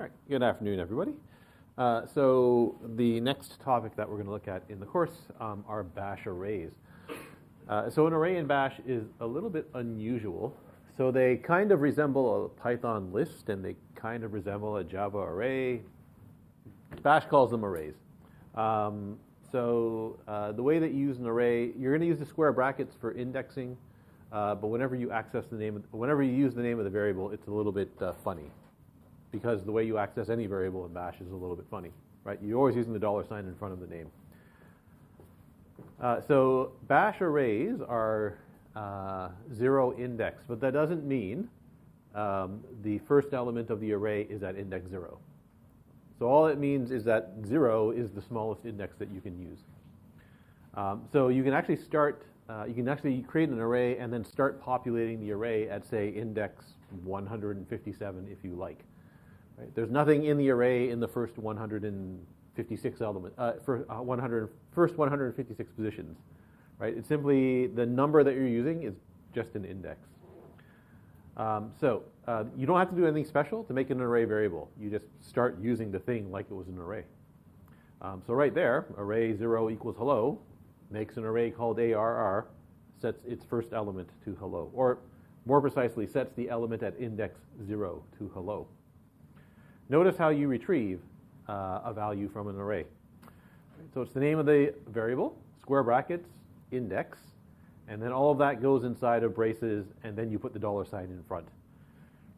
All right, good afternoon, everybody. So the next topic that we're going to look at in the course are bash arrays. So an array in bash is a little bit unusual. So they kind of resemble a Python list, and they kind of resemble a Java array. Bash calls them arrays. So the way that you use an array, you're going to use the square brackets for indexing, but whenever you whenever you use the name of the variable, it's a little bit funny, because the way you access any variable in bash is a little bit funny, right? You're always using the $ in front of the name. So bash arrays are 0 index, but that doesn't mean the first element of the array is at index 0. So all it means is that 0 is the smallest index that you can use. So you can actually create an array and then start populating the array at, say, index 157 if you like. Right? There's nothing in the array in the first 156 element, first 156 positions, right? It's simply the number that you're using is just an index. You don't have to do anything special to make an array variable. You just start using the thing like it was an array. So right there, array 0 equals hello makes an array called ARR, sets its first element to hello, or more precisely, sets the element at index 0 to hello. Notice how you retrieve a value from an array. So it's the name of the variable, square brackets, index, and then all of that goes inside of braces, and then you put the $ in front.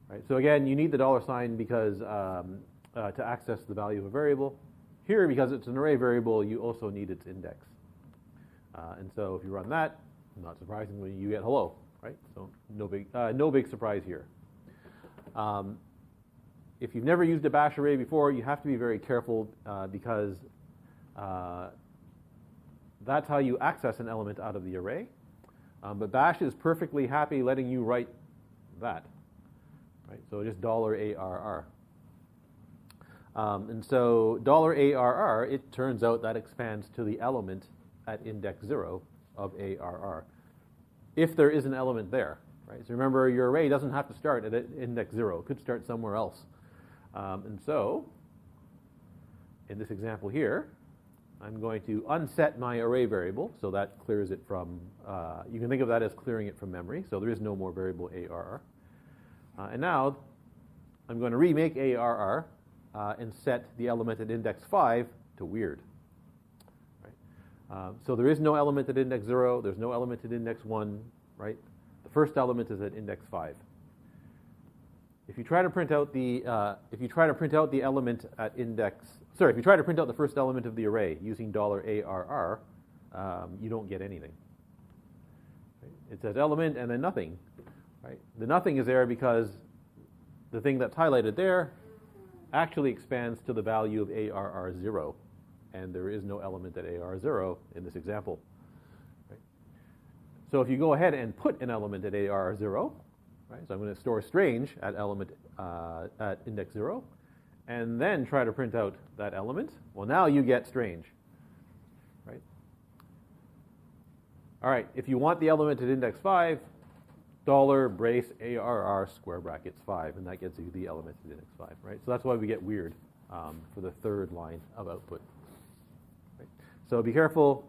Right? So again, you need the $ because to access the value of a variable. Here, because it's an array variable, you also need its index. And so if you run that, not surprisingly, you get hello, right? So no big surprise here. If you've never used a bash array before, you have to be very careful because that's how you access an element out of the array. But bash is perfectly happy letting you write that, right? So just $ARR. And so $ARR, it turns out that expands to the element at index 0 of ARR, if there is an element there, right? So remember, your array doesn't have to start at index 0. It could start somewhere else. And so, in this example here, I'm going to unset my array variable, so that clears it from, you can think of that as clearing it from memory, so there is no more variable ARR. And now, I'm going to remake ARR and set the element at index 5 to weird. Right? So there is no element at index 0, there's no element at index 1, right? The first element is at index 5. If you try to print out the element at index, if you try to print out the first element of the array using $ARR, you don't get anything. Right? It says element and then nothing. Right? The nothing is there because the thing that's highlighted there actually expands to the value of ARR 0, and there is no element at ARR 0 in this example. Right? So if you go ahead and put an element at ARR 0, right, so I'm going to store strange at element at index 0, and then try to print out that element. Well, now you get strange. Right? All right, if you want the element at index 5, $brace ARR square brackets 5, and that gets you the element at index 5. Right? So that's why we get weird for the third line of output. Right? So be careful.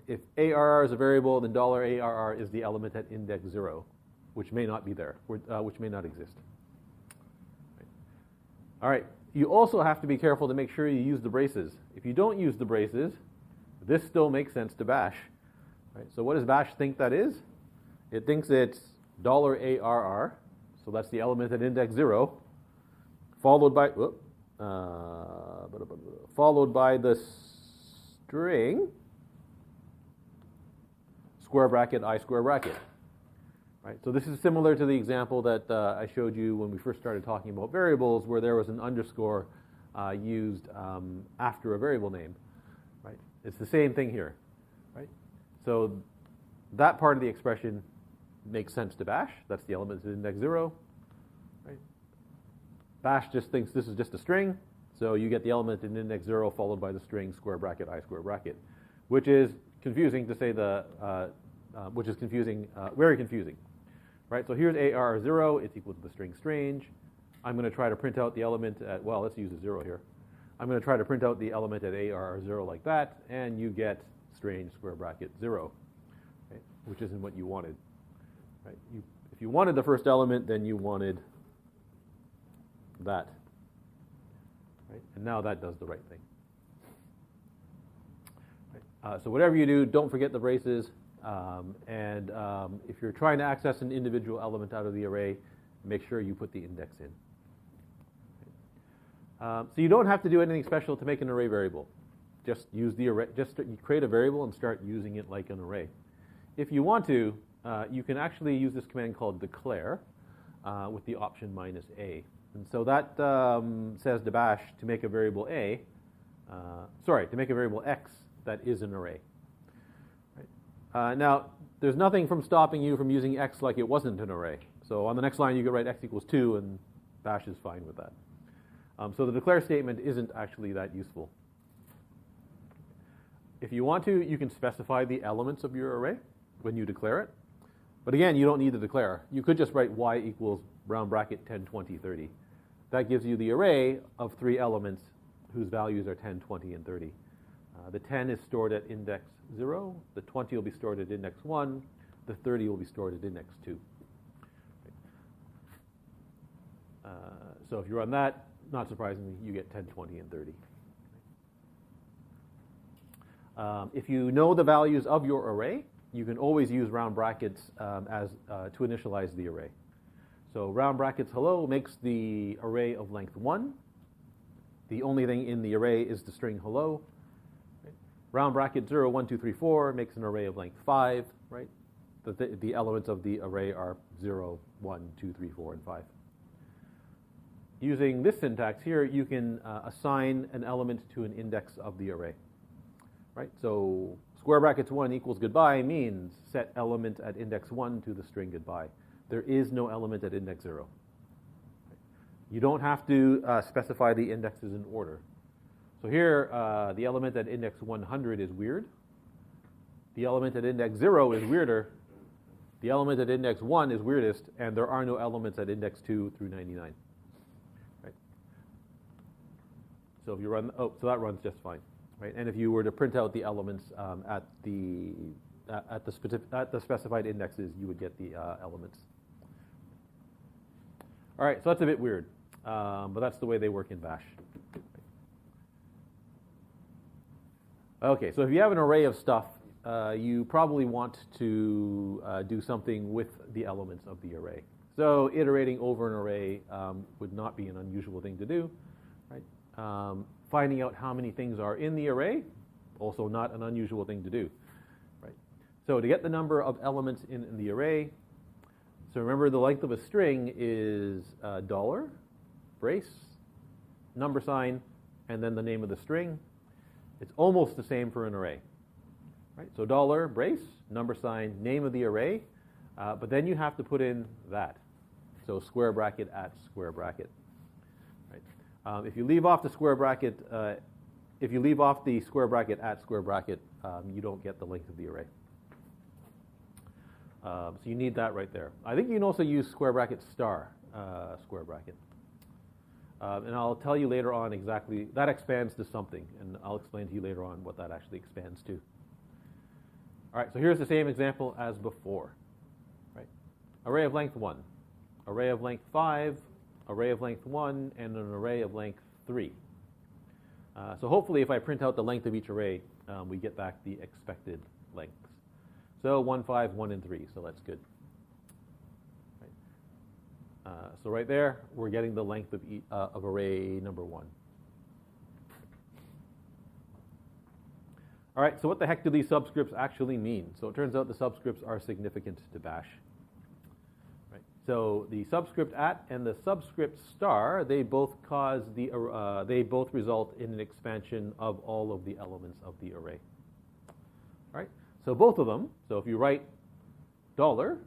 If ARR is a variable, then $ARR is the element at index 0, which may not be there, which may not exist. Right. All right, you also have to be careful to make sure you use the braces. If you don't use the braces, this still makes sense to bash. Right. So what does bash think that is? It thinks it's $ARR, so that's the element at index 0, followed by the string square bracket I square bracket. Right, so this is similar to the example that I showed you when we first started talking about variables, where there was an underscore used after a variable name. Right, it's the same thing here. Right, so that part of the expression makes sense to bash. That's the element at index 0. Right, bash just thinks this is just a string, so you get the element in index 0 followed by the string square bracket I square bracket, which is confusing to say very confusing. Right, so here's ARR 0, it's equal to the string strange. I'm going to try to print out the element at, well, let's use a 0 here. I'm going to try to print out the element at AR0 like that, and you get strange square bracket 0, right, which isn't what you wanted. Right? If you wanted the first element, then you wanted that. Right? And now that does the right thing. Right? So whatever you do, don't forget the braces. If you're trying to access an individual element out of the array, make sure you put the index in. So you don't have to do anything special to make an array variable. Just use the array. Just create a variable and start using it like an array. If you want to, you can actually use this command called declare with the option -a. And so that says to bash to make a variable to make a variable x that is an array. Right? Now, there's nothing from stopping you from using x like it wasn't an array. So on the next line, you could write x equals 2, and bash is fine with that. So the declare statement isn't actually that useful. If you want to, you can specify the elements of your array when you declare it. But again, you don't need to declare. You could just write y equals round bracket 10, 20, 30. That gives you the array of 3 elements whose values are 10, 20, and 30. The 10 is stored at index 0. The 20 will be stored at index 1. The 30 will be stored at index 2. So if you run that, not surprisingly, you get 10, 20, and 30. If you know the values of your array, you can always use round brackets to initialize the array. So round brackets hello makes the array of length 1. The only thing in the array is the string hello. Right? Round bracket 0, 1, 2, 3, 4 makes an array of length 5. Right? The elements of the array are 0, 1, 2, 3, 4, and 5. Using this syntax here, you can assign an element to an index of the array. Right? So square brackets 1 equals goodbye means set element at index 1 to the string goodbye. There is no element at index 0. You don't have to specify the indexes in order. So here, the element at index 100 is weird. The element at index 0 is weirder. The element at index 1 is weirdest, and there are no elements at index 2 through 99. Right? So if you run, so that runs just fine. Right? And if you were to print out the elements at the specified indexes, you would get the elements. All right, so that's a bit weird, but that's the way they work in bash. Okay, so if you have an array of stuff, you probably want to do something with the elements of the array. So iterating over an array would not be an unusual thing to do. Right? Finding out how many things are in the array, also not an unusual thing to do. Right? So to get the number of elements in the array, so remember the length of a string is $, brace, number sign, and then the name of the string. It's almost the same for an array. Right? So $, brace, number sign, name of the array, but then you have to put in that. So square bracket at square bracket. Right? If you leave off the square bracket, if you leave off the square bracket at square bracket, you don't get the length of the array. So you need that right there. I think you can also use square bracket star square bracket. And I'll tell you later on exactly, that expands to something, and I'll explain to you later on what that actually expands to. All right, so here's the same example as before. Right? Array of length 1, array of length 5, array of length 1, and an array of length 3. So hopefully if I print out the length of each array, we get back the expected lengths. So 1, 5, 1, and 3, so that's good. Right. So right there, we're getting the length of array number 1. All right, so what the heck do these subscripts actually mean? So it turns out the subscripts are significant to bash. Right. So the subscript at and the subscript star, they both result in an expansion of all of the elements of the array. All right. So both of them, so if you write $,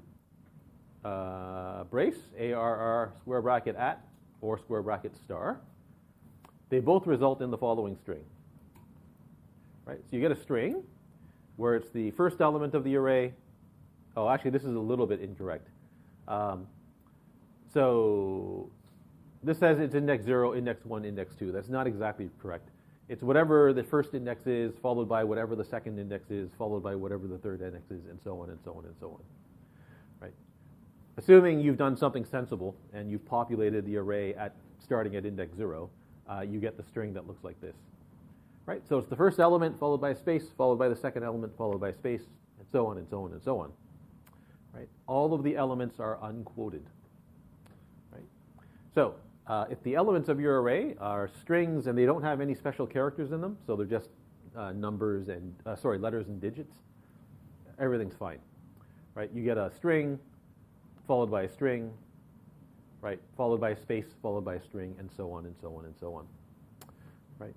brace, ARR, square bracket at, or square bracket star, they both result in the following string. Right? So you get a string where it's the first element of the array. Oh, actually, this is a little bit incorrect. So this says it's index 0, index 1, index 2. That's not exactly correct. It's whatever the first index is, followed by whatever the second index is, followed by whatever the third index is, and so on and so on and so on. Right? Assuming you've done something sensible and you've populated the array starting at index 0, you get the string that looks like this. Right? So it's the first element followed by a space, followed by the second element, followed by a space, and so on and so on and so on. Right? All of the elements are unquoted. Right? So if the elements of your array are strings and they don't have any special characters in them, so they're just numbers and letters and digits, everything's fine. Right? You get a string followed by a string, right? Followed by a space, followed by a string, and so on and so on and so on. Right?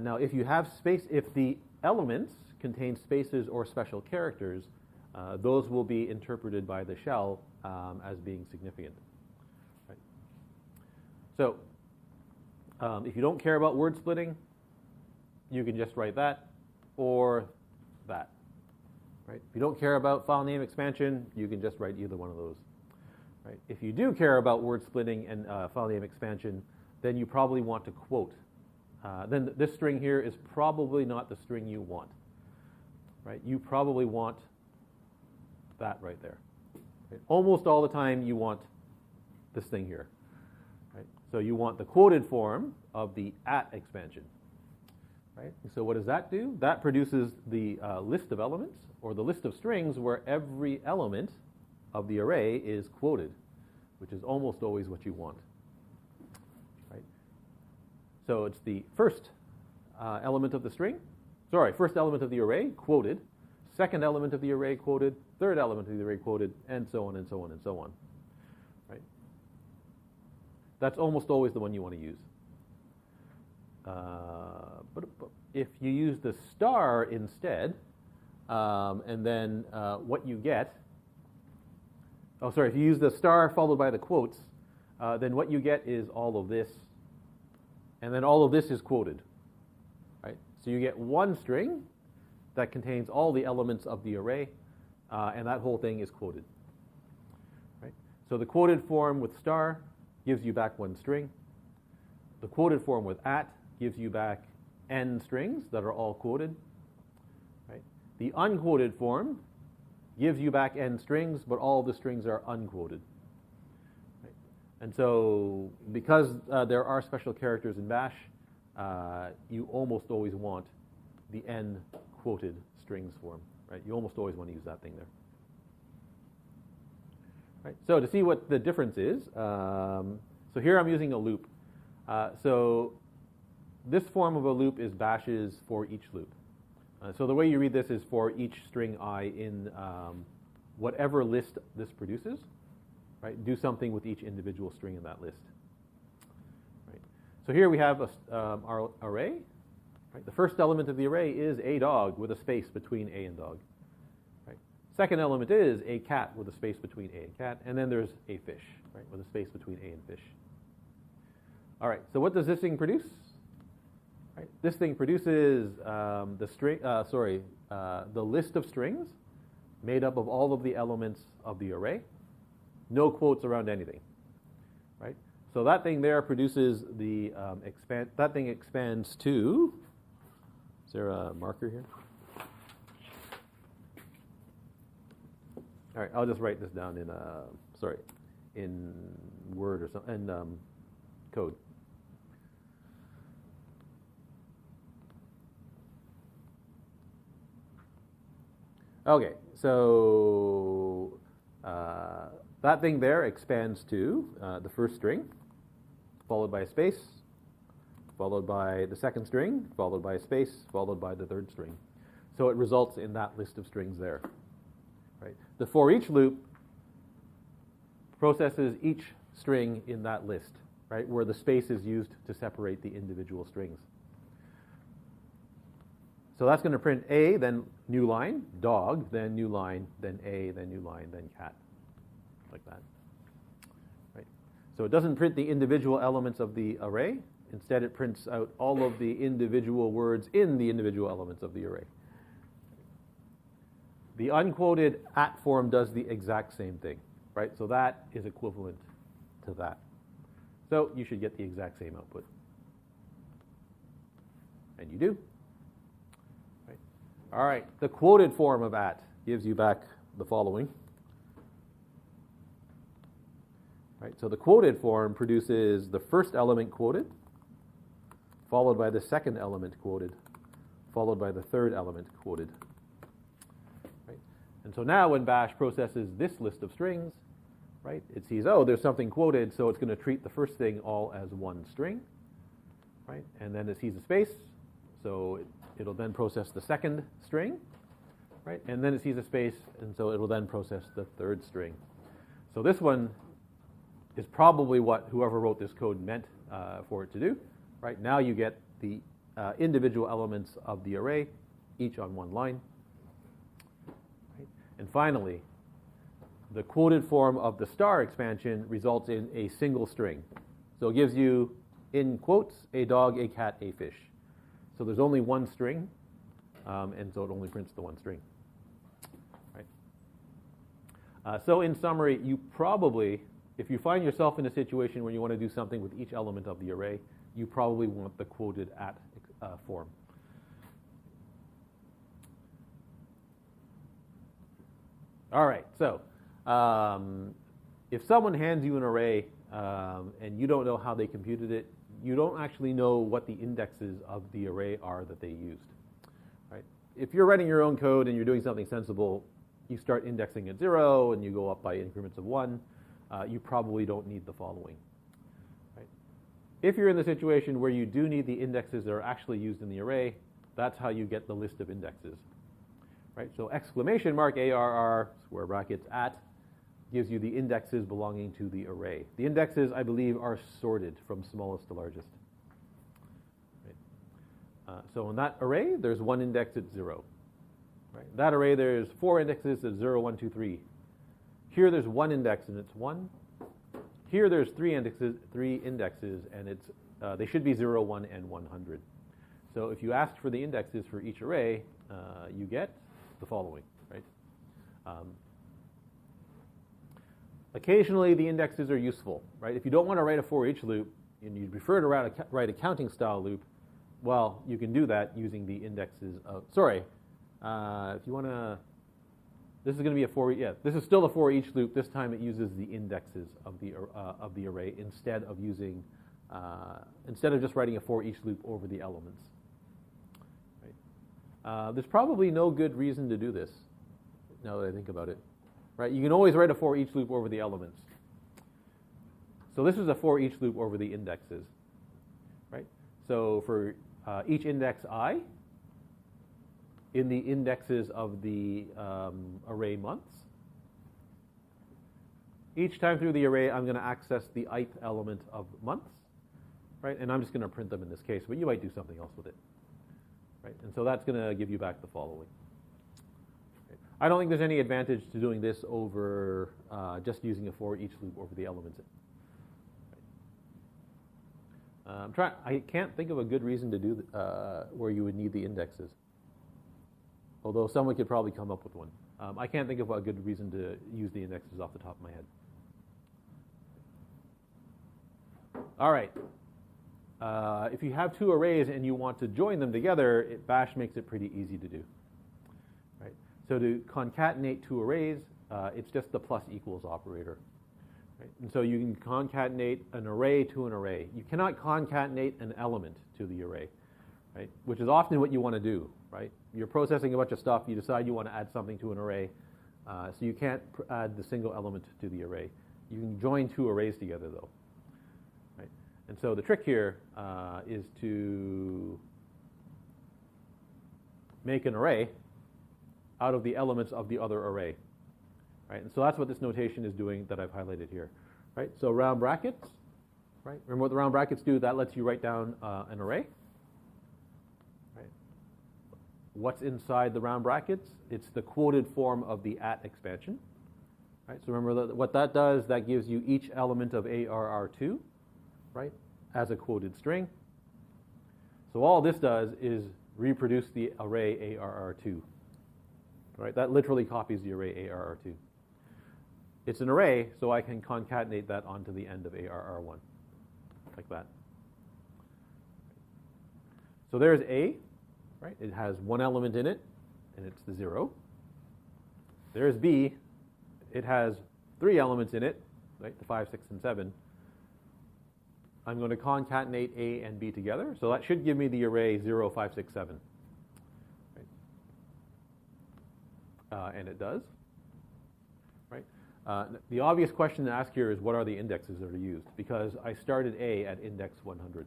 Now, if you have space, if the elements contain spaces or special characters, those will be interpreted by the shell as being significant. Right? So, if you don't care about word splitting, you can just write that or that. Right? If you don't care about file name expansion, you can just write either one of those. Right? If you do care about word splitting and file name expansion, then you probably want to quote. Then this string here is probably not the string you want. Right? You probably want that right there. Right? Almost all the time you want this thing here. Right? So you want the quoted form of the at expansion. Right? So what does that do? That produces the list of elements, or the list of strings where every element of the array is quoted, which is almost always what you want. Right? So it's the first element of the string, first element of the array quoted, second element of the array quoted, third element of the array quoted, and so on and so on and so on. Right? That's almost always the one you want to use. But if you use the star instead, and then what you get, if you use the star followed by the quotes, then what you get is all of this, and then all of this is quoted. Right? So you get one string that contains all the elements of the array, and that whole thing is quoted. Right? So the quoted form with star gives you back one string. The quoted form with at gives you back n strings that are all quoted. Right? The unquoted form gives you back n strings, but all of the strings are unquoted. Right? And so because there are special characters in Bash, you almost always want the n quoted strings form. Right? You almost always want to use that thing there. Right? So to see what the difference is, so here I'm using a loop. So this form of a loop is Bash's for each loop. So the way you read this is for each string I in whatever list this produces. Right? Do something with each individual string in that list. Right? So here we have our array. Right? The first element of the array is a dog with a space between a and dog. Right? Second element is a cat with a space between a and cat, and then there's a fish, right, with a space between a and fish. All right, so what does this thing produce? Right, this thing produces the list of strings made up of all of the elements of the array. No quotes around anything. Right? So that thing there produces the that thing expands to. Is there a marker here? All right, I'll just write this down in Word or something, in code. Okay, so that thing there expands to the first string, followed by a space, followed by the second string, followed by a space, followed by the third string. So it results in that list of strings there. Right? The for each loop processes each string in that list, right, where the space is used to separate the individual strings. So that's going to print A, then new line, dog, then new line, then A, then new line, then cat, like that. Right? So it doesn't print the individual elements of the array. Instead, it prints out all of the individual words in the individual elements of the array. The unquoted at form does the exact same thing, right? So that is equivalent to that. So you should get the exact same output. And you do. Right. All right, the quoted form of at gives you back the following. Right, so the quoted form produces the first element quoted, followed by the second element quoted, followed by the third element quoted. Right? And so now when Bash processes this list of strings, right, it sees, oh, there's something quoted, so it's going to treat the first thing all as one string. Right? And then it sees a space, so it'll then process the second string. Right? And then it sees a space, and so it will then process the third string. So this one is probably what whoever wrote this code meant for it to do. Right? Now you get the individual elements of the array, each on one line. Right? And finally, the quoted form of the star expansion results in a single string. So it gives you, in quotes, a dog, a cat, a fish. So there's only one string, and so it only prints the one string. Right? So in summary, you probably, if you find yourself in a situation where you want to do something with each element of the array, you probably want the quoted at form. All right, so if someone hands you an array and you don't know how they computed it, you don't actually know what the indexes of the array are that they used. Right? If you're writing your own code and you're doing something sensible, you start indexing at 0 and you go up by increments of 1. You probably don't need the following. Right? If you're in the situation where you do need the indexes that are actually used in the array, that's how you get the list of indexes. Right? So exclamation mark ARR, square brackets, at, gives you the indexes belonging to the array. The indexes, I believe, are sorted from smallest to largest. Right? So in that array, there's one index at 0. Right? That array, there's 4 indexes at 0, 1, 2, 3. Here, there's one index, and it's 1. Here, there's 3 indexes, and it's they should be 0, 1, and 100. So if you asked for the indexes for each array, you get the following. Right? Occasionally, the indexes are useful. Right? If you don't want to write a for each loop, and you prefer to write a counting style loop, well, you can do that using the indexes of. Sorry. If you want to, this is going to be a for, yeah, this is still a for each loop. This time it uses the indexes of the array instead of using, instead of just writing a for each loop over the elements. Right? There's probably no good reason to do this, now that I think about it. Right? You can always write a for each loop over the elements. So this is a for each loop over the indexes. Right? So for each index I, in the indexes of the array months. Each time through the array, I'm going to access the ith element of months, right? And I'm just going to print them in this case, but you might do something else with it, right? And so that's going to give you back the following. Okay. I don't think there's any advantage to doing this over just using a for each loop over the elements. Right. I can't think of a good reason to do where you would need the indexes. Although someone could probably come up with one. I can't think of a good reason to use the indexes off the top of my head. All right. If you have 2 arrays and you want to join them together, Bash makes it pretty easy to do. Right? So to concatenate 2 arrays, it's just the plus equals operator. Right? And so you can concatenate an array to an array. You cannot concatenate an element to the array, right? Which is often what you want to do. Right? You're processing a bunch of stuff. You decide you want to add something to an array. So you can't add the single element to the array. You can join 2 arrays together, though. Right? And so the trick here is to make an array out of the elements of the other array. Right? And so that's what this notation is doing that I've highlighted here. Right? So round brackets. Right? Remember what the round brackets do? That lets you write down an array. What's inside the round brackets? It's the quoted form of the at expansion. Right? So remember what that does, that gives you each element of ARR2, right, as a quoted string. So all this does is reproduce the array ARR2. Right? That literally copies the array ARR2. It's an array, so I can concatenate that onto the end of ARR1. like that. So there's A, right? It has one element in it, and it's the 0. There's B. It has 3 elements in it, right? The 5, 6, and 7. I'm going to concatenate A and B together, so that should give me the array 0, 5, 6, 7. Right? And it does. Right? The obvious question to ask here is what are the indexes that are used? Because I started A at index 100.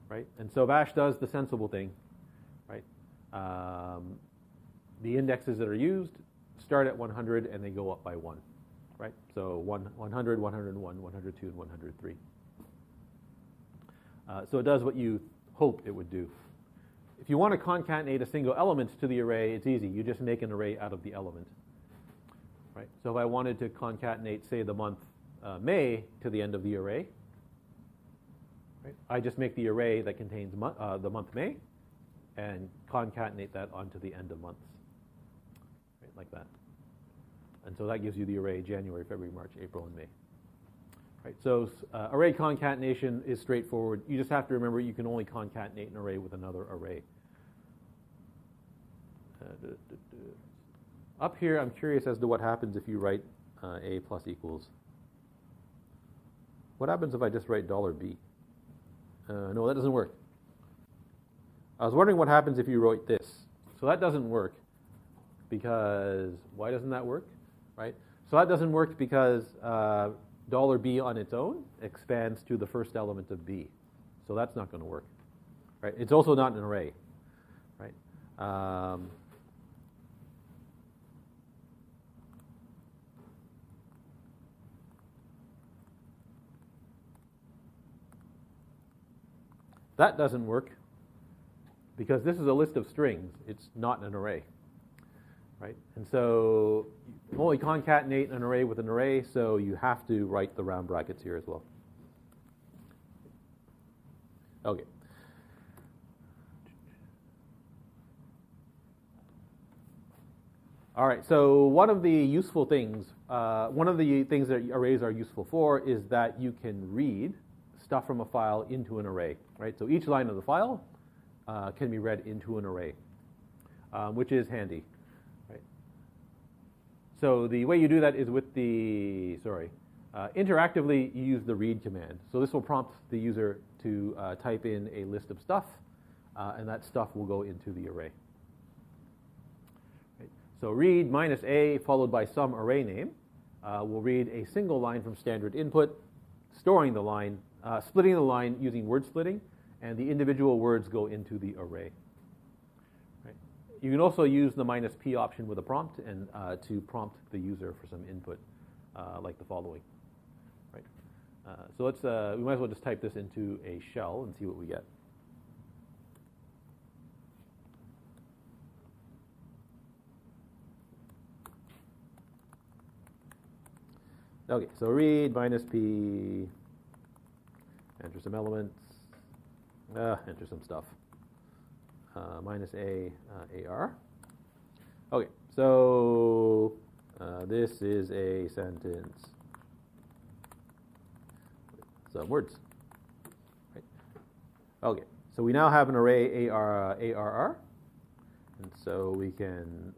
Right? And so Bash does the sensible thing. Right? The indexes that are used start at 100 and they go up by 1. Right? So 100, 101, 102, and 103. So it does what you hope it would do. If you want to concatenate a single element to the array, it's easy. You just make an array out of the element. Right? So if I wanted to concatenate, say, the month May to the end of the array, right, I just make the array that contains the month May and concatenate that onto the end of months. Right? Like that. And so that gives you the array January, February, March, April, and May. Right, so array concatenation is straightforward. You just have to remember you can only concatenate an array with another array. Up here, I'm curious as to what happens if you write A plus equals. What happens if I just write $B? No, that doesn't work. I was wondering what happens if you wrote this. So that doesn't work because, why doesn't that work? Right? So that doesn't work because $B on its own expands to the first element of B. So that's not going to work. Right? It's also not an array. Right? That doesn't work because this is a list of strings. It's not an array. Right? And so you only concatenate an array with an array, so you have to write the round brackets here as well. Okay. All right, so one of the useful things, that arrays are useful for is that you can read stuff from a file into an array. Right? So each line of the file can be read into an array, which is handy. So the way you do that is with interactively you use the read command. So this will prompt the user to type in a list of stuff, and that stuff will go into the array. Right. So read minus A followed by some array name will read a single line from standard input, storing the line, splitting the line using word splitting, and the individual words go into the array. You can also use the minus P option with a prompt and to prompt the user for some input, like the following. Right. So let's we might as well just type this into a shell and see what we get. Okay, so read minus P, enter some elements, enter some stuff. Minus A, AR. Okay, so this is a sentence. Some words. Right. Okay, so we now have an array ARR, and so we can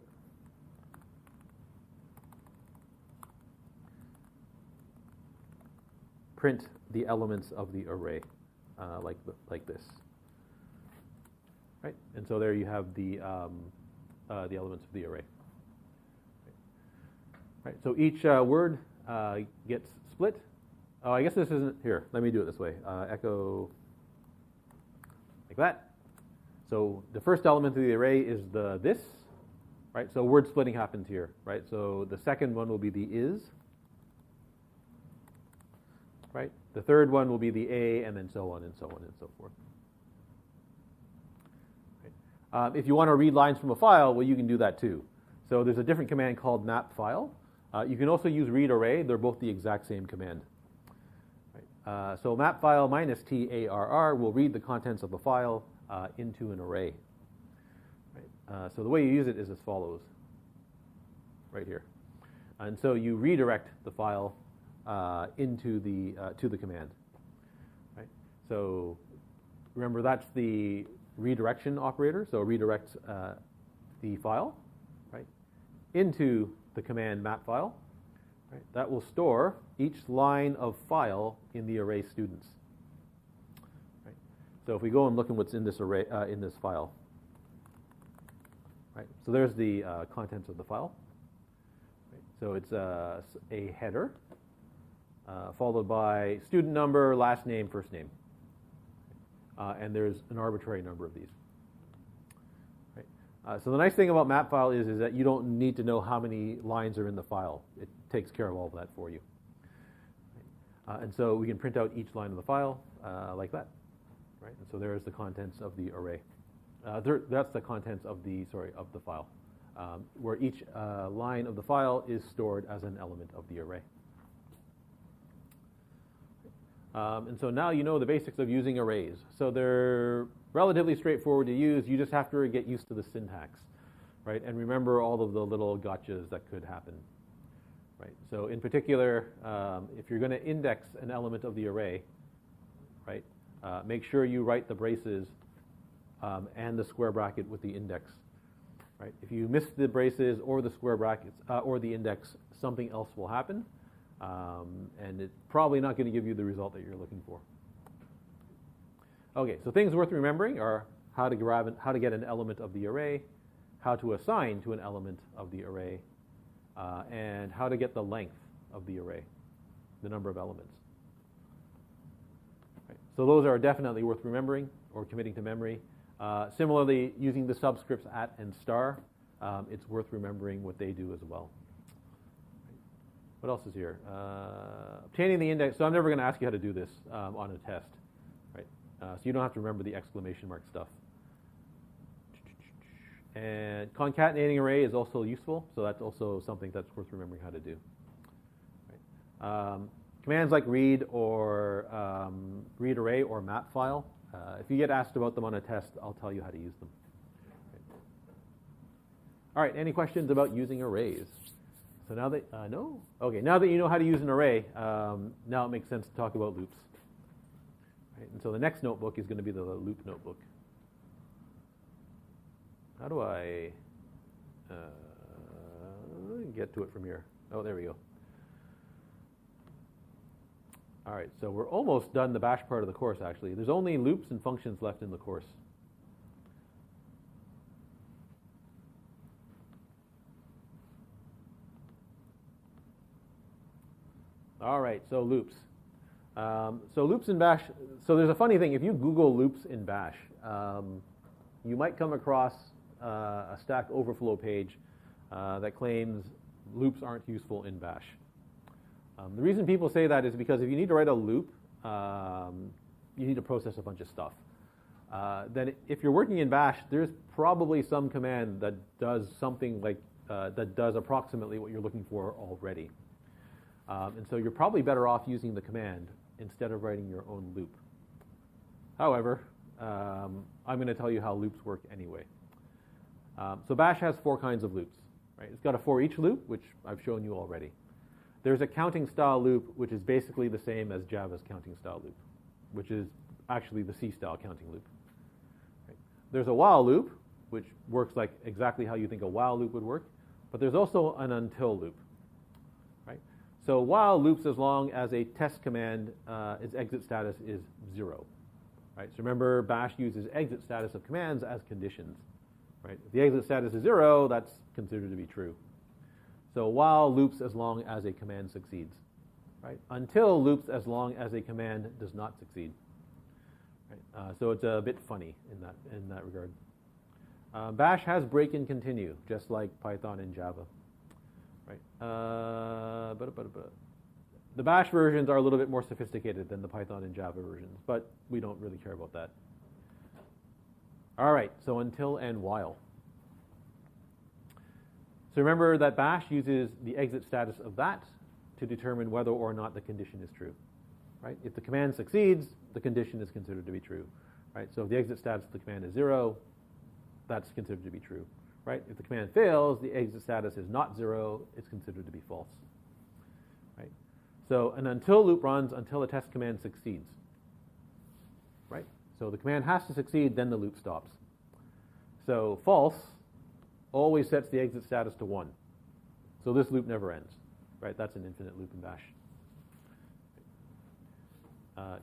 print the elements of the array like this. Right, and so there you have the elements of the array. Right, so each word gets split. Oh, I guess this isn't here. Let me do it this way. Echo like that. So the first element of the array is the this. Right, so word splitting happens here. Right, so the second one will be the is. Right, the third one will be the a, and then so on and so on and so forth. If you want to read lines from a file, well, you can do that too. So there's a different command called map file. You can also use read array. They're both the exact same command. Right. So map file minus TARR will read the contents of a file into an array. Right. So the way you use it is as follows, right here. And so you redirect the file into the to the command. Right. So remember, that's the redirection operator. So redirects the file, right, into the command map file. Right? That will store each line of file in the array students. Right? So if we go and look at what's in this array, in this file, right? So there's the contents of the file. Right? So it's a header followed by student number, last name, first name, and there's an arbitrary number of these. Right? So the nice thing about map file is that you don't need to know how many lines are in the file. It takes care of all of that for you. And so we can print out each line of the file like that. Right? And so there's the contents of the array. That's the contents of the file, where each line of the file is stored as an element of the array. And so now you know the basics of using arrays. So they're relatively straightforward to use. You just have to get used to the syntax, right? And remember all of the little gotchas that could happen, right? So in particular, if you're going to index an element of the array, right, make sure you write the braces and the square bracket with the index, right? If you miss the braces or the square brackets or the index, something else will happen. And it's probably not going to give you the result that you're looking for. Okay, so things worth remembering are how to get an element of the array, how to assign to an element of the array, and how to get the length of the array, the number of elements. Right. So those are definitely worth remembering or committing to memory. Similarly, using the subscripts at and star, it's worth remembering what they do as well. What else is here? Obtaining the index. So I'm never going to ask you how to do this on a test, right? So you don't have to remember the exclamation mark stuff. And concatenating array is also useful, so that's also something that's worth remembering how to do. Right? Commands like read or read array or map file. If you get asked about them on a test, I'll tell you how to use them. Right. All right. Any questions about using arrays? So now that, no? Okay, now that you know how to use an array, now it makes sense to talk about loops. Right? And so the next notebook is going to be the loop notebook. How do I get to it from here? Oh, there we go. All right, so we're almost done the bash part of the course, actually. There's only loops and functions left in the course. All right, so loops. So loops in bash, so there's a funny thing. If you Google loops in bash, you might come across a Stack Overflow page that claims loops aren't useful in bash. The reason people say that is because if you need to write a loop, you need to process a bunch of stuff. Then if you're working in bash, there's probably some command that does something like, that does approximately what you're looking for already. And so you're probably better off using the command instead of writing your own loop. However, I'm going to tell you how loops work anyway. So bash has 4 kinds of loops. Right? It's got a for each loop, which I've shown you already. There's a counting style loop, which is basically the same as Java's counting style loop, which is actually the C style counting loop. Right? There's a while loop, which works like exactly how you think a while loop would work, but there's also an until loop. Right? So while loops as long as a test command, its exit status is 0. Right? So remember, bash uses exit status of commands as conditions. Right? If the exit status is 0, that's considered to be true. So while loops as long as a command succeeds. Right? Until loops as long as a command does not succeed. Right? So it's a bit funny in that regard. Bash has break and continue, just like Python and Java. Right? The bash versions are a little bit more sophisticated than the Python and Java versions, but we don't really care about that. All right, so until and while. So remember that bash uses the exit status of that to determine whether or not the condition is true. Right? If the command succeeds, the condition is considered to be true. Right? So if the exit status of the command is 0, that's considered to be true. Right? If the command fails, the exit status is not 0, it's considered to be false. Right? So an until loop runs until a test command succeeds. right? So the command has to succeed, then the loop stops. So false always sets the exit status to 1. So this loop never ends, right? That's an infinite loop in Bash.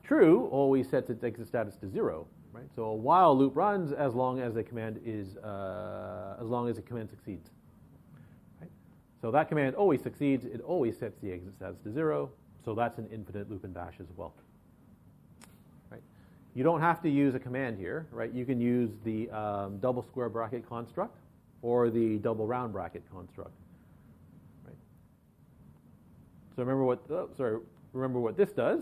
True always sets its exit status to 0, right? So a while loop runs as long as a command succeeds. Right? So that command always succeeds. It always sets the exit status to 0. So that's an infinite loop in Bash as well. Right? You don't have to use a command here, right? You can use the double square bracket construct or the double round bracket construct. Right? So remember what this does.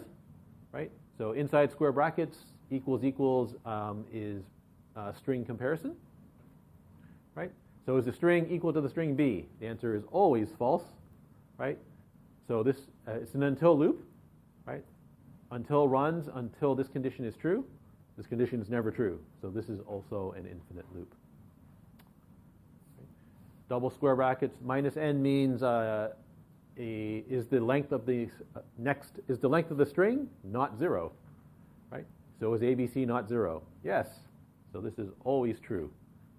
Right? So inside square brackets equals is string comparison. Right? So is the string equal to the string B? The answer is always false. Right? So this it's an until loop. Right? Until runs until this condition is true. This condition is never true. So this is also an infinite loop. Right? Double square brackets minus n means is the length of the string not 0, right? So is ABC not 0? Yes. So this is always true,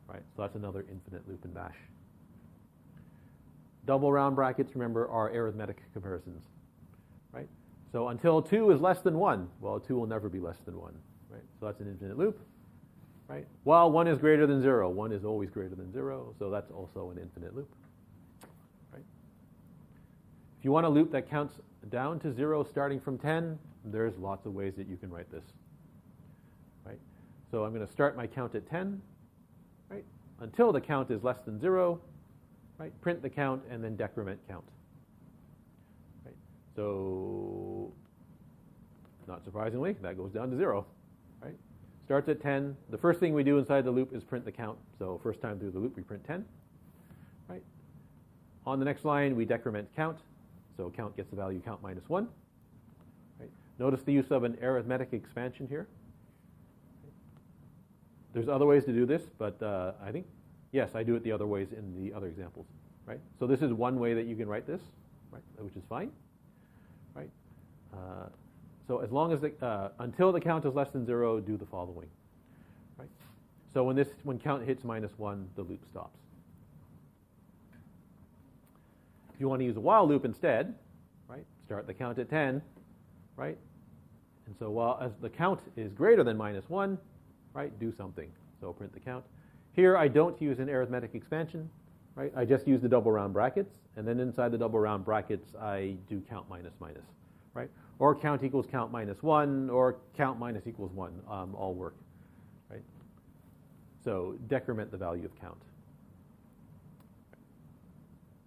right? So that's another infinite loop in Bash. Double round brackets, remember, are arithmetic comparisons, right? So until 2 is less than 1, well, 2 will never be less than 1, right? So that's an infinite loop, right? While 1 is greater than 0, 1 is always greater than 0, so that's also an infinite loop. If you want a loop that counts down to 0 starting from 10, there's lots of ways that you can write this. Right? So I'm going to start my count at 10, right? Until the count is less than 0, right? Print the count and then decrement count. Right? So not surprisingly, that goes down to 0. Right? Starts at 10. The first thing we do inside the loop is print the count. So first time through the loop we print 10. Right? On the next line we decrement count. So count gets the value count minus 1. Right? Notice the use of an arithmetic expansion here. There's other ways to do this, but I think, yes, I do it the other ways in the other examples. Right? So this is one way that you can write this, right? Which is fine. Right? So as long as until the count is less than 0, do the following. Right? So when count hits minus 1, the loop stops. If you want to use a while loop instead, right, start the count at 10, right? And so while as the count is greater than minus 1, right, do something. So print the count. Here I don't use an arithmetic expansion, right? I just use the double round brackets, and then inside the double round brackets I do count minus minus, right? Or count equals count minus 1, or count minus equals 1, all work, right? So decrement the value of count.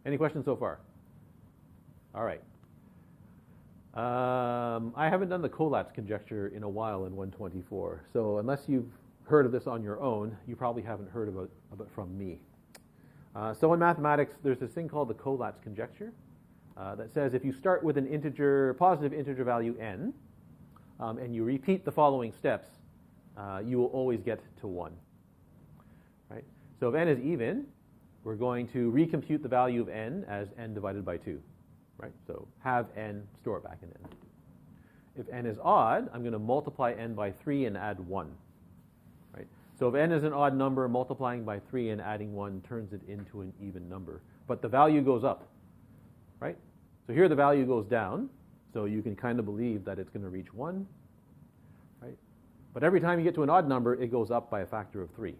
Any questions so far? All right. I haven't done the Collatz conjecture in a while in 124. So unless you've heard of this on your own, you probably haven't heard of it from me. So in mathematics, there's this thing called the Collatz conjecture that says if you start with an integer, positive integer value n, and you repeat the following steps, you will always get to 1. Right? So if n is even, we're going to recompute the value of n as n divided by 2, right? So have n, store it back in n. If n is odd, I'm going to multiply n by 3 and add 1, right? So if n is an odd number, multiplying by 3 and adding 1 turns it into an even number. But the value goes up, right? So here the value goes down, so you can kind of believe that it's going to reach 1, right? But every time you get to an odd number, it goes up by a factor of 3,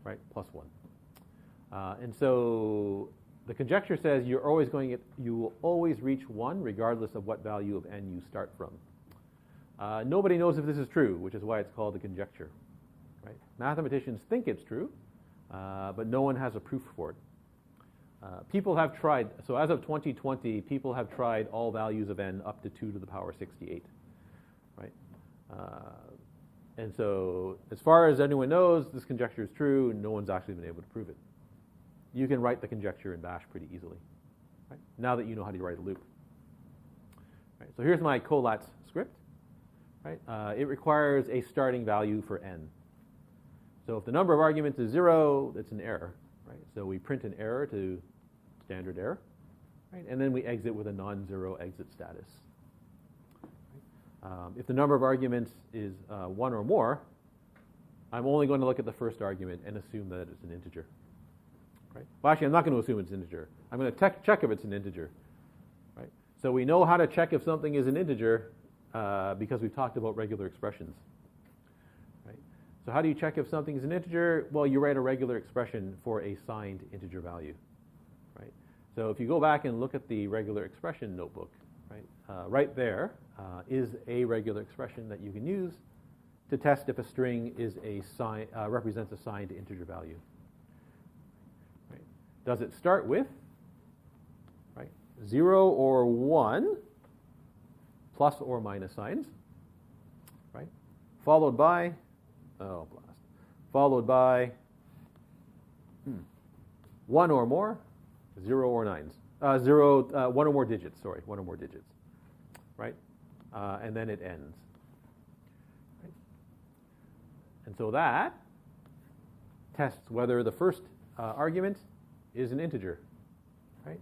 right? Plus 1. And so the conjecture says you will always reach 1 regardless of what value of n you start from. Nobody knows if this is true, which is why it's called a conjecture. Right? Mathematicians think it's true, but no one has a proof for it. People have tried, so as of 2020, people have tried all values of n up to 2 to the power 68. Right? And so as far as anyone knows, this conjecture is true, and no one's actually been able to prove it. You can write the conjecture in Bash pretty easily, right? Now that you know how to write a loop. Right, so here's my Collatz script. Right? It requires a starting value for n. So if the number of arguments is 0, it's an error. Right? So we print an error to standard error, right? And then we exit with a non-zero exit status. If the number of arguments is 1 or more, I'm only going to look at the first argument and assume that it's an integer. Right? Well, actually, I'm not going to assume it's an integer. I'm going to check if it's an integer. Right? So we know how to check if something is an integer because we've talked about regular expressions. Right? So how do you check if something is an integer? Well, you write a regular expression for a signed integer value. Right? So if you go back and look at the regular expression notebook, right there is a regular expression that you can use to test if a string is represents a signed integer value. Right? Does it start with 0 or 1 plus or minus signs, right? Followed by 1 or more, 0 or 9s, 1 or more digits. Sorry, 1 or more digits, right? And then it ends. Right? And so that tests whether the first argument is an integer, right?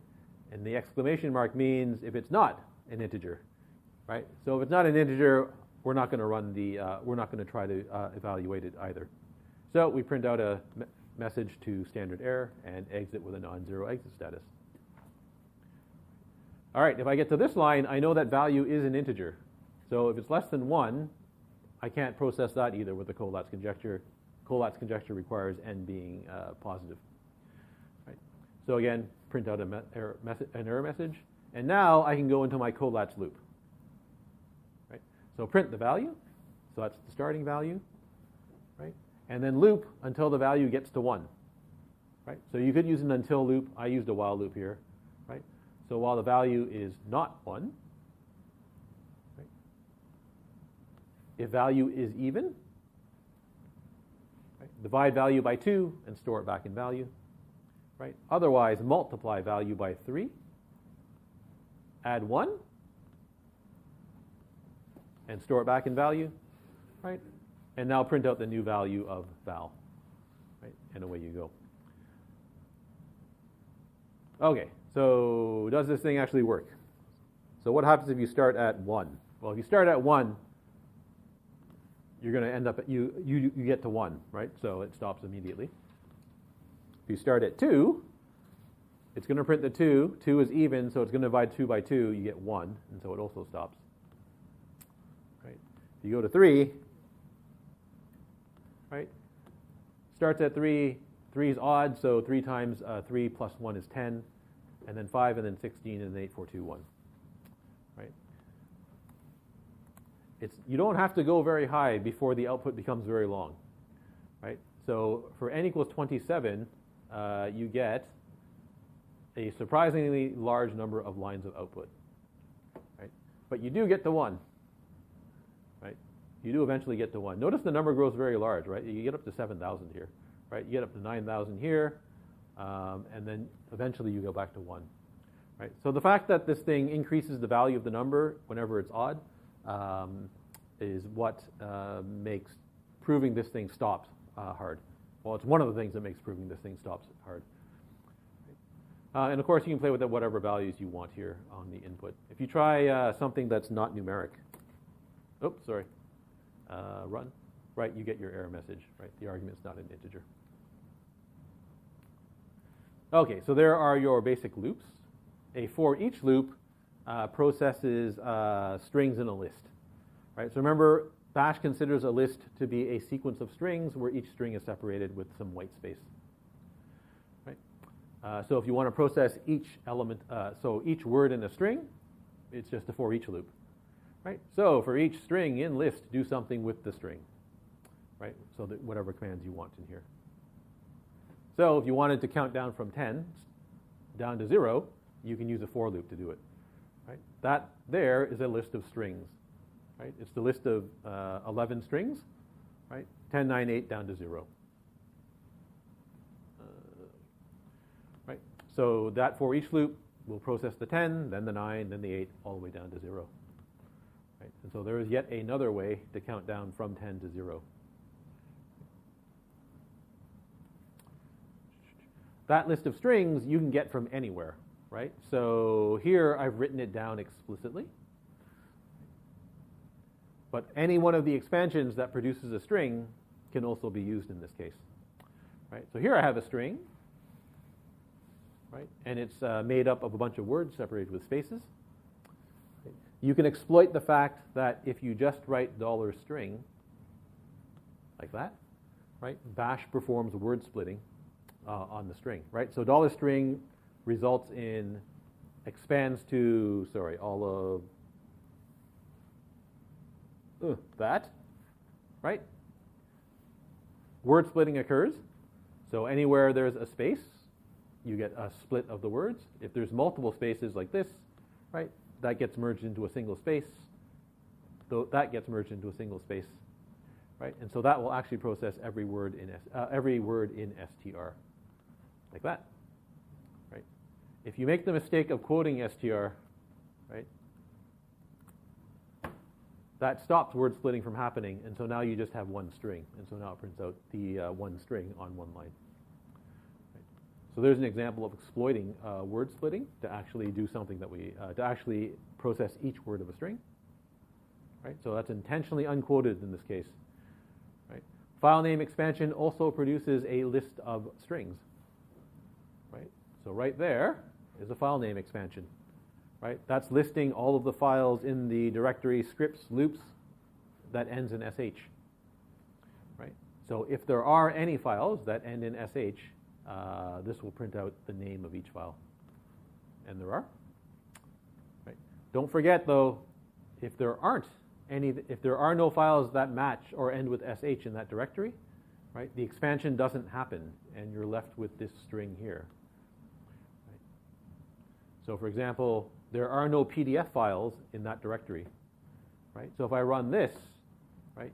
And the exclamation mark means if it's not an integer, right? So if it's not an integer, we're not going to run we're not going to try to evaluate it either. So we print out a message to standard error and exit with a non-zero exit status. All right, if I get to this line, I know that value is an integer. So if it's less than 1, I can't process that either with the Collatz conjecture. Collatz conjecture requires n being positive. Right? So again, print out an error message. And now I can go into my Collatz loop. Right? So print the value. So that's the starting value. Right? And then loop until the value gets to 1. Right? So you could use an until loop. I used a while loop here. Right? So while the value is not 1, right? If value is even, right? Divide value by 2 and store it back in value. Right? Otherwise, multiply value by 3, add 1, and store it back in value. Right? And now print out the new value of val. Right? And away you go. Okay, so does this thing actually work? So what happens if you start at 1? Well, if you start at 1, you're going to end up at, you get to 1, right? So it stops immediately. If you start at 2, it's going to print the 2. 2 is even, so it's going to divide 2 by 2. You get 1, and so it also stops. Right? If you go to 3, right? Starts at 3. 3 is odd, so 3 times 3 plus 1 is 10, and then 5, and then 16, and then 8, 4, 2, 1. Right? You don't have to go very high before the output becomes very long. Right? So for n equals 27, you get a surprisingly large number of lines of output. Right? But you do get to 1. Right? You do eventually get to 1. Notice the number grows very large, right? You get up to 7,000 here. Right? You get up to 9,000 here, and then eventually you go back to 1. Right? So the fact that this thing increases the value of the number whenever it's odd is what makes proving this thing stops hard. Well, it's one of the things that makes proving this thing stops hard. And of course, you can play with it whatever values you want here on the input. If you try something that's not numeric, oops, sorry, run, right, you get your error message, right? The argument's not an integer. Okay, so there are your basic loops. A for each loop processes strings in a list. Right? So remember, Bash considers a list to be a sequence of strings where each string is separated with some white space. Right? So if you want to process each element, so each word in a string, it's just a for each loop. Right? So for each string in list, do something with the string. Right? So that whatever commands you want in here. So if you wanted to count down from 10 down to 0, you can use a for loop to do it. Right? That there is a list of strings. Right? It's the list of 11 strings. Right? 10, 9, 8 down to 0. Right? So that for each loop will process the 10, then the 9, then the 8, all the way down to 0. Right? And so there is yet another way to count down from 10 to 0. That list of strings you can get from anywhere, right? So here I've written it down explicitly. But any one of the expansions that produces a string can also be used in this case. Right? So here I have a string, right? And it's made up of a bunch of words separated with spaces. You can exploit the fact that if you just write $string like that, right? Bash performs word splitting on the string, right? So $string results in expands to, all of that, right? Word splitting occurs. So anywhere there's a space, you get a split of the words. If there's multiple spaces like this, right, that gets merged into a single space. That gets merged into a single space, right? And so that will actually process every word in str, like that, right? If you make the mistake of quoting str, right, that stops word splitting from happening, and so now you just have one string, and so now it prints out the one string on one line. Right. So there's an example of exploiting word splitting to actually do something that to actually process each word of a string. Right. So that's intentionally unquoted in this case. Right. File name expansion also produces a list of strings. Right. So right there is a file name expansion. Right? That's listing all of the files in the directory scripts loops that ends in sh. Right? So if there are any files that end in sh, this will print out the name of each file. And there are. Right? Don't forget though, if there are no files that match or end with sh in that directory, right, the expansion doesn't happen, and you're left with this string here. Right? So for example, there are no PDF files in that directory, right? So if I run this, right,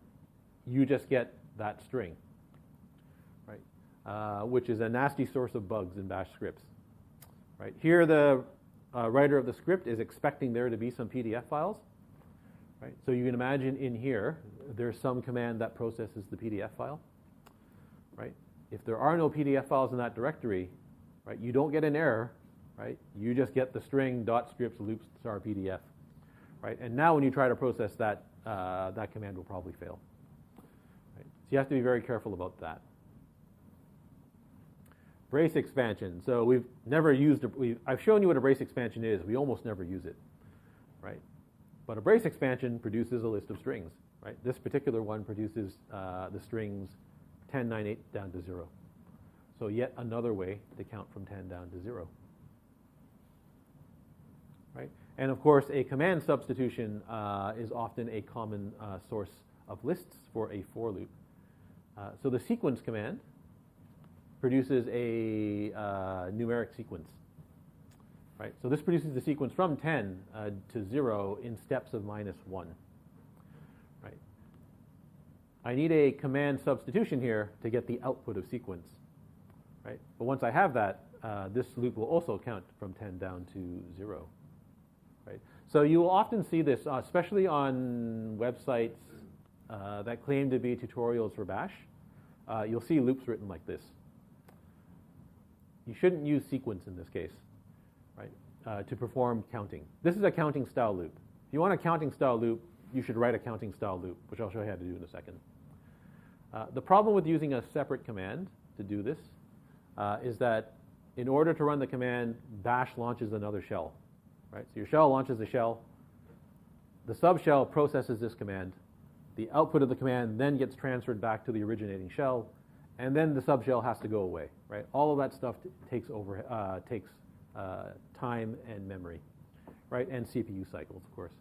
you just get that string, right, which is a nasty source of bugs in Bash scripts, right? Here the writer of the script is expecting there to be some PDF files, right? So you can imagine in here, there's some command that processes the PDF file, right? If there are no PDF files in that directory, right, you don't get an error. Right? You just get the string .scripts loops star PDF, right? And now when you try to process that, that command will probably fail. Right? So you have to be very careful about that. Brace expansion. So we've never used. I've shown you what a brace expansion is. We almost never use it, right? But a brace expansion produces a list of strings, right? This particular one produces the strings 10, 9, 8 down to 0. So yet another way to count from 10 down to 0. Right? And of course, a command substitution is often a common source of lists for a for loop. So the sequence command produces a numeric sequence. Right? So this produces the sequence from 10 to 0 in steps of -1. Right? I need a command substitution here to get the output of sequence. Right? But once I have that, this loop will also count from 10 down to 0. Right. So you will often see this, especially on websites that claim to be tutorials for Bash. You'll see loops written like this. You shouldn't use sequence in this case, right, to perform counting. This is a counting style loop. If you want a counting style loop, you should write a counting style loop, which I'll show you how to do in a second. The problem with using a separate command to do this is that in order to run the command, Bash launches another shell. Right? So your shell launches a shell. The subshell processes this command. The output of the command then gets transferred back to the originating shell, and then the subshell has to go away. Right? All of that stuff takes time and memory, right? And CPU cycles, of course.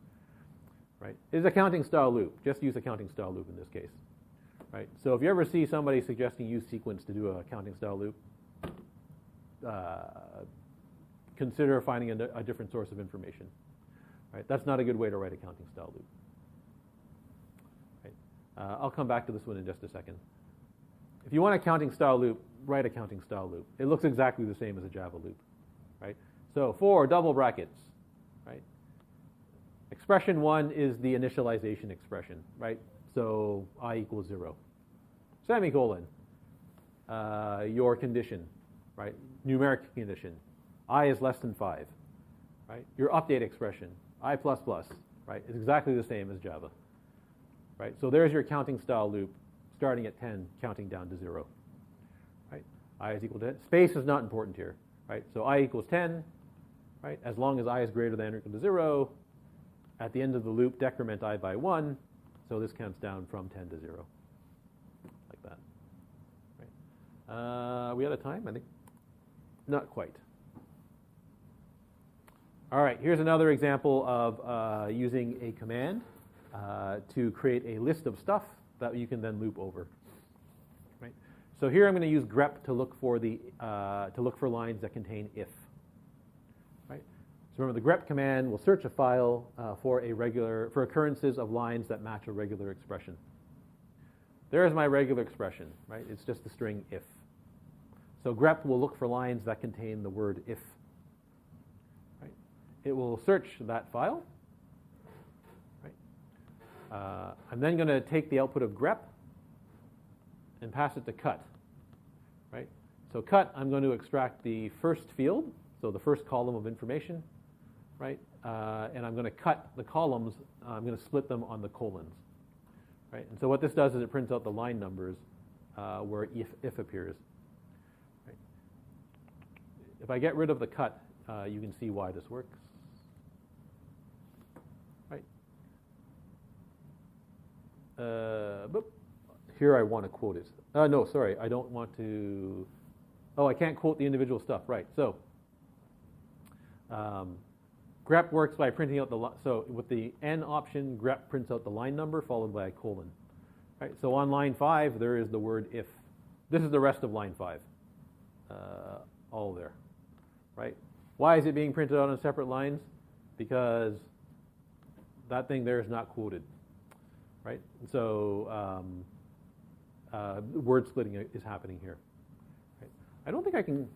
Right? It's a counting style loop. Just use a counting style loop in this case. Right? So if you ever see somebody suggesting use sequence to do a counting style loop, consider finding a different source of information. Right? That's not a good way to write a counting style loop. Right? I'll come back to this one in just a second. If you want a counting style loop, write a counting style loop. It looks exactly the same as a Java loop. Right? So for double brackets, right? Expression 1 is the initialization expression, right? So I equals 0. Semicolon, your condition, right? Numeric condition. I is less than 5, right? Your update expression, I++, right? It's exactly the same as Java, right? So there's your counting style loop, starting at 10, counting down to 0, right? I is equal to 10. Space is not important here, right? So I equals 10, right? As long as I is greater than or equal to 0, at the end of the loop, decrement I by 1, so this counts down from 10 to 0, like that. Right? Are we out of time? I think not quite. All right, here's another example of using a command to create a list of stuff that you can then loop over. Right? So here I'm going to use grep to look for lines that contain if. Right? So remember, the grep command will search a file for occurrences of lines that match a regular expression. There's my regular expression, right? It's just the string if. So grep will look for lines that contain the word if. Right? It will search that file. Right? I'm then going to take the output of grep and pass it to cut. Right? So cut, I'm going to extract the first field, so the first column of information. Right? And I'm going to cut the columns. I'm going to split them on the colons. Right? And so what this does is it prints out the line numbers where if appears. Right? If I get rid of the cut, you can see why this works. Right? Here I want to quote it. No, sorry, I don't want to. Oh, I can't quote the individual stuff. Right. So grep works by printing out so with the n option, grep prints out the line number followed by a colon. Right? So on line 5, there is the word if. This is the rest of line 5. All there. Right? Why is it being printed out on separate lines? Because that thing there is not quoted. Right? So word splitting is happening here. Right? I don't think I can.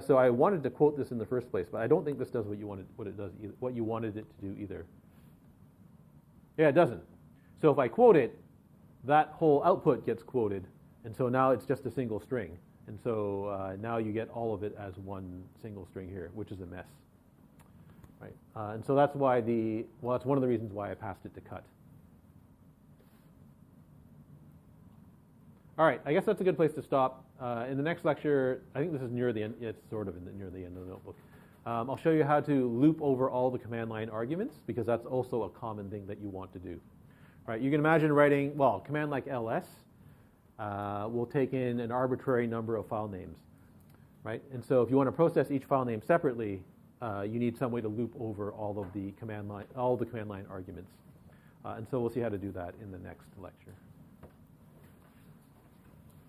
So I wanted to quote this in the first place, but I don't think this does what you wanted it to do either. Yeah, it doesn't. So if I quote it, that whole output gets quoted, and so now it's just a single string. And so now you get all of it as one single string here, which is a mess. Right? And so that's why that's one of the reasons why I passed it to cut. All right, I guess that's a good place to stop. In the next lecture, I think this is near the end. It's sort of near the end of the notebook. I'll show you how to loop over all the command line arguments, because that's also a common thing that you want to do. All right, you can imagine writing, well, a command like ls will take in an arbitrary number of file names. Right? And so if you want to process each file name separately, you need some way to loop over all of the command line arguments. And so we'll see how to do that in the next lecture.